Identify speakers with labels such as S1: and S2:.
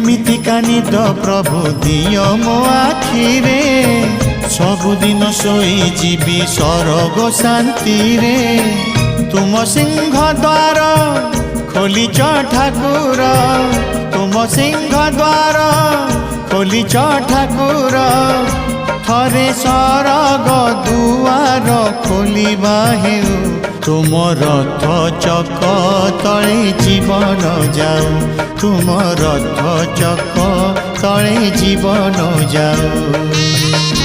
S1: एमितिका निद प्रभु दिय मो आखिरे सबुदिन सोई जीवी सरग शांति रे तुम सिंह द्वार खोलिच ठाकुर तुम सिंह द्वार खोलिच ठाकुर थरे सरग दुआर खोलिबा हेउ तुम रथ चक तले जीवन जाऊ तुम रथ चक तले जीवन जाऊ।